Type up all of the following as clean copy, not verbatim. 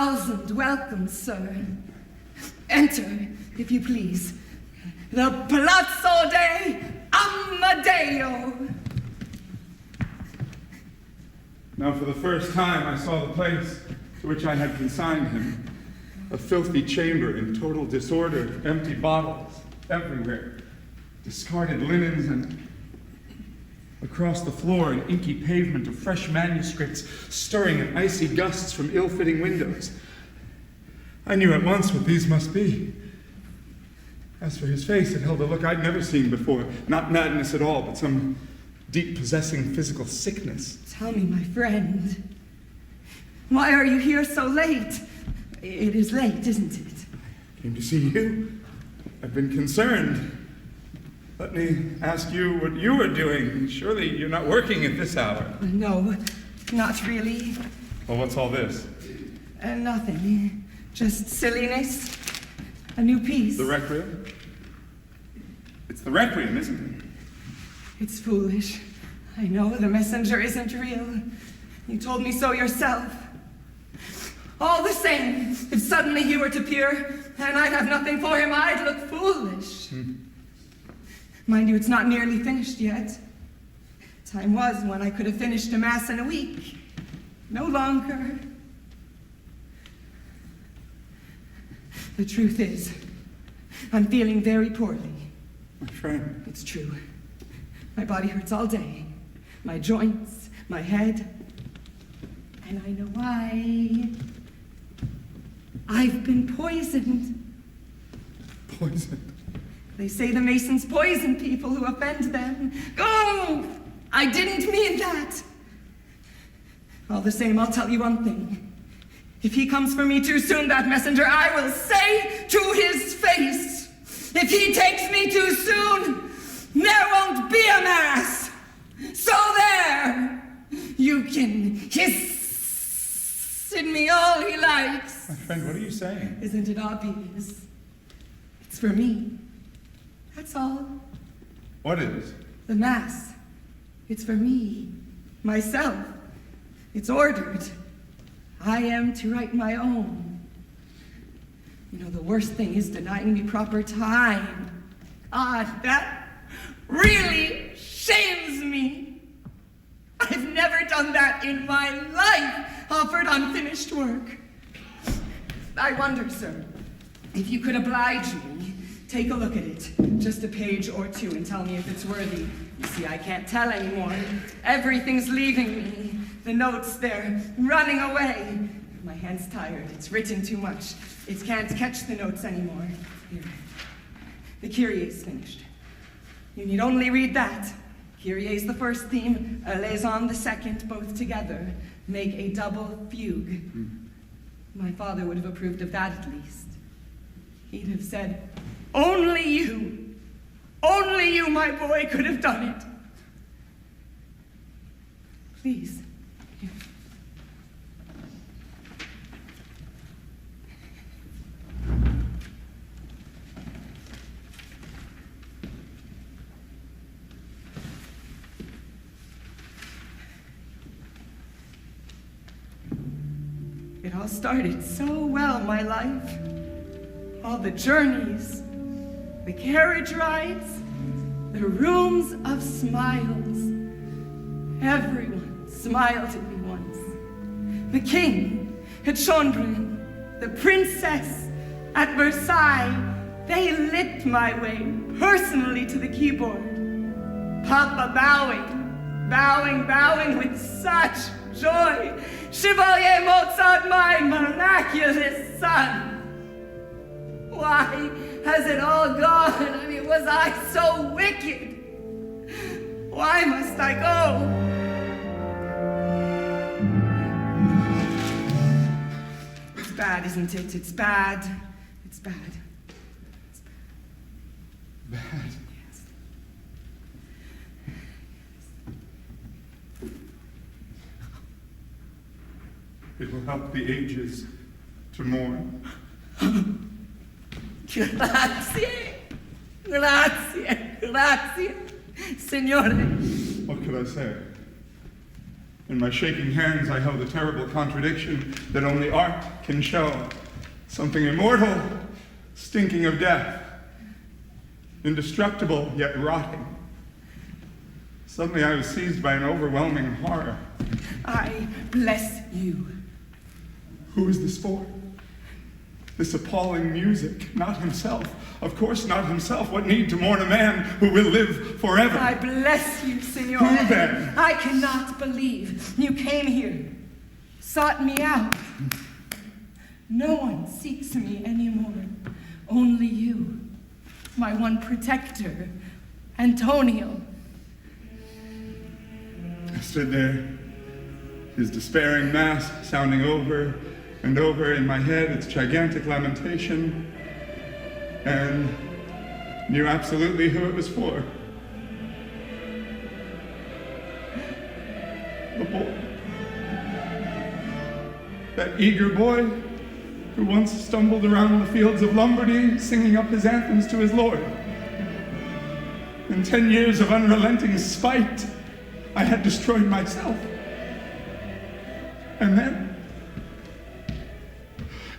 1,000 welcomes, sir. Enter, if you please, the Palazzo de Amadeo. Now, for the first time, I saw the place to which I had consigned him. A filthy chamber in total disorder, empty bottles everywhere, discarded linens, and across the floor, an inky pavement of fresh manuscripts stirring in icy gusts from ill-fitting windows. I knew at once what these must be. As for his face, it held a look I'd never seen before. Not madness at all, but some deep possessing physical sickness. Tell me, my friend, why are you here so late? It is late, isn't it? I came to see you. I've been concerned. Let me ask you what you are doing. Surely you're not working at this hour. No, not really. Well, what's all this? Nothing. Just silliness. A new piece. The Requiem? It's the Requiem, isn't it? It's foolish. I know the messenger isn't real. You told me so yourself. All the same, if suddenly he were to appear and I'd have nothing for him, I'd look foolish. Mind you, it's not nearly finished yet. Time was when I could have finished a mass in a week. No longer. The truth is, I'm feeling very poorly. My friend. It's true. My body hurts all day. My joints, my head. And I know why. I've been poisoned. Poisoned? They say the Masons poison people who offend them. Oh, I didn't mean that. All the same, I'll tell you one thing. If he comes for me too soon, that messenger, I will say to his face, if he takes me too soon, there won't be a mass. So there, you can hiss at me all he likes. My friend, what are you saying? Isn't it obvious? It's for me. That's all. What is? The mass. It's for me. Myself. It's ordered. I am to write my own. You know, the worst thing is denying me proper time. Ah, that really shames me. I've never done that in my life, offered unfinished work. I wonder, sir, if you could oblige me, take a look at it, just a page or two, and tell me if it's worthy. You see, I can't tell anymore. Everything's leaving me. The notes, they're running away. My hand's tired. It's written too much. It can't catch the notes anymore. Here. The Kyrie's finished. You need only read that. Kyrie's the first theme, Eleison the second, both together. Make a double fugue. My father would have approved of that at least. He'd have said, only you, my boy, could have done it. Please. Here. It all started so well, my life. All the journeys, the carriage rides, the rooms of smiles. Everyone smiled at me once. The king at Schönbrunn, the princess at Versailles, they lit my way personally to the keyboard. Papa bowing with such joy. Chevalier Mozart, my miraculous son. Why has it all gone? I mean, was I so wicked? Why must I go? It's bad, isn't it? It's bad. It's bad. It's bad. Bad? Yes. It will help the ages to mourn. Grazie, signore. What could I say? In my shaking hands, I held a terrible contradiction that only art can show. Something immortal, stinking of death. Indestructible, yet rotting. Suddenly I was seized by an overwhelming horror. I bless you. Who is this for? This appalling music, not himself. Of course not himself. What need to mourn a man who will live forever? I bless you, Signore. Who then? I cannot believe you came here, sought me out. No one seeks me anymore. Only you, my one protector, Antonio. I stood there, his despairing mass sounding over and over in my head, its gigantic lamentation, and knew absolutely who it was for. The boy. That eager boy who once stumbled around the fields of Lombardy singing up his anthems to his Lord. In 10 years of unrelenting spite, I had destroyed myself. And then,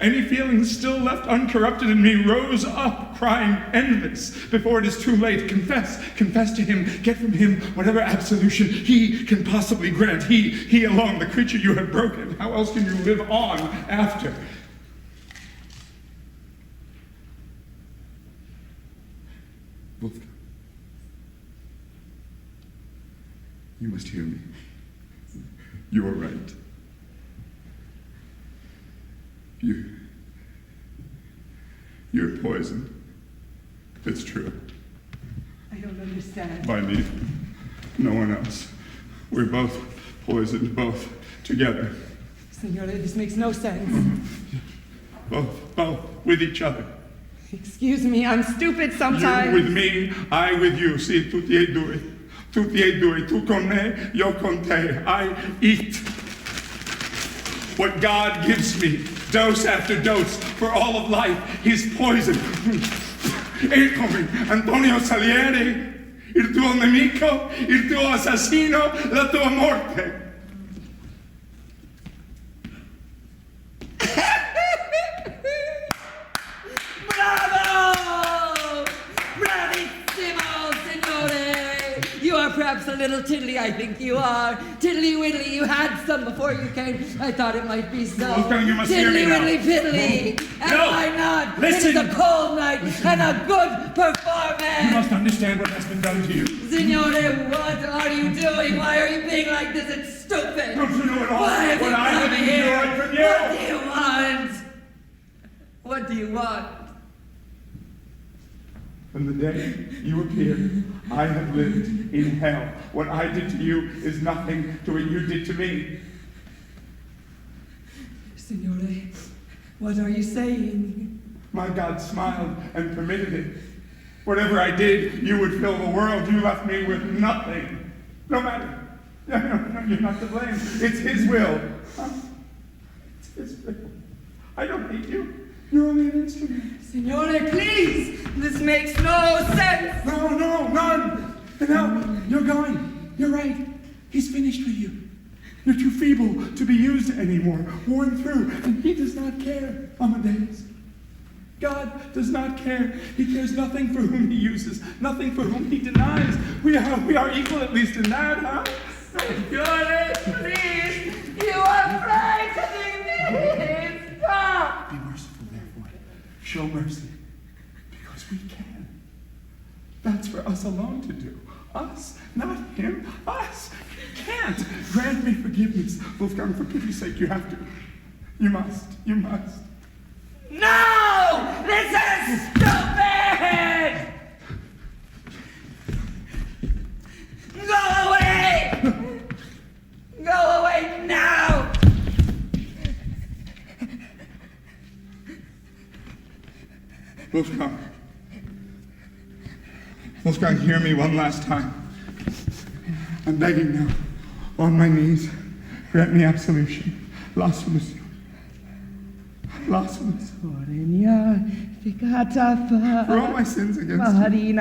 any feelings still left uncorrupted in me rose up, crying, "End this before it is too late. Confess, confess to him, get from him whatever absolution he can possibly grant. He alone, the creature you have broken. How else can you live on after?" Wolfgang, you must hear me. You are right. You're poisoned. It's true. I don't understand. By me. No one else. We're both poisoned, both together. Signore, this makes no sense. Both with each other. Excuse me, I'm stupid sometimes. You with me, I with you. See, tutti e due. Tutti e due. Tu con me, io con te. I eat what God gives me, dose after dose, for all of life, his poison. Eccomi, Antonio Salieri, il tuo nemico, il tuo assassino, la tua morte. Bravo! Bravissimo, signore! You are perhaps a little tiddly, I think you are. Tiddly-widdly, you had some before you came. I thought it might be so. Wolfgang, you must hear me now. Tiddly-widdly-piddly. And No. why not? Listen. It is a cold night and a good performance. You must understand what has been done to you. Signore, what are you doing? Why are you being like this? It's stupid. Don't you know at all Why have what you I have come here? endured from you? What do you want? What do you want? From the day you appeared, I have lived in hell. What I did to you is nothing to what you did to me. Signore, what are you saying? My God smiled and permitted it. Whatever I did, you would fill the world. You left me with nothing. No matter. No, you're not to blame. It's his will. It's his will. I don't hate you. You're only an instrument. Signore, please! This makes no sense! No, none. No, you're going. You're right. He's finished with you. You're too feeble to be used anymore, worn through, and he does not care, Amadeus. God does not care. He cares nothing for whom he uses, nothing for whom he denies. We are equal at least in that, huh? Signore, please! You are frightening me! Stop! Be merciful, therefore. Show mercy, because we can. That's for us alone to do. Us, not him. Us. He can't. Grant me forgiveness. Wolfgang, for pity's sake, you have to. You must. You must. No! This is stupid! Go away! Go away now! Wolfgang. Wolfgang, hear me one last time. I'm begging now, on my knees, grant me absolution. La solution. La solution. Sorenia, For all my sins against you,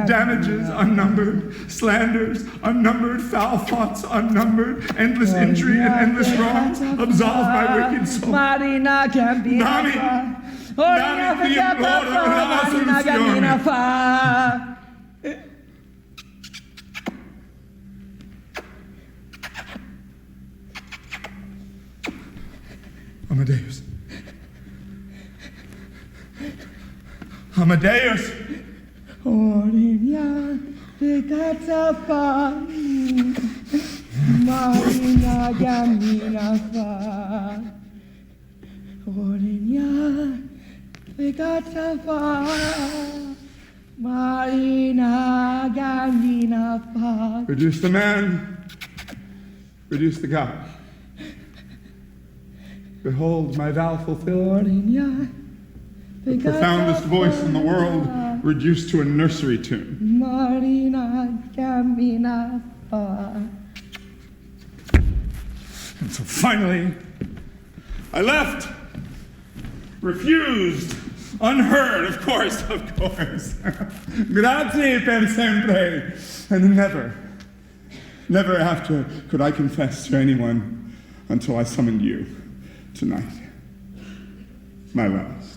damages unnumbered, slanders unnumbered, foul thoughts unnumbered, endless injury and endless wrongs, absolve my wicked soul. Nami, ti imploro una soluzione. Amadeus. Amadeus! Orenia pecata fa, marina gamina fa. Orenia pecata fa, marina gamina fa. Reduce the man, reduce the God. Behold my vow fulfilled. The profoundest voice in the world reduced to a nursery tune. Marina camina fa. And so finally, I left, refused, unheard, of course. Grazie per sempre. And never after could I confess to anyone until I summoned you tonight, my loves.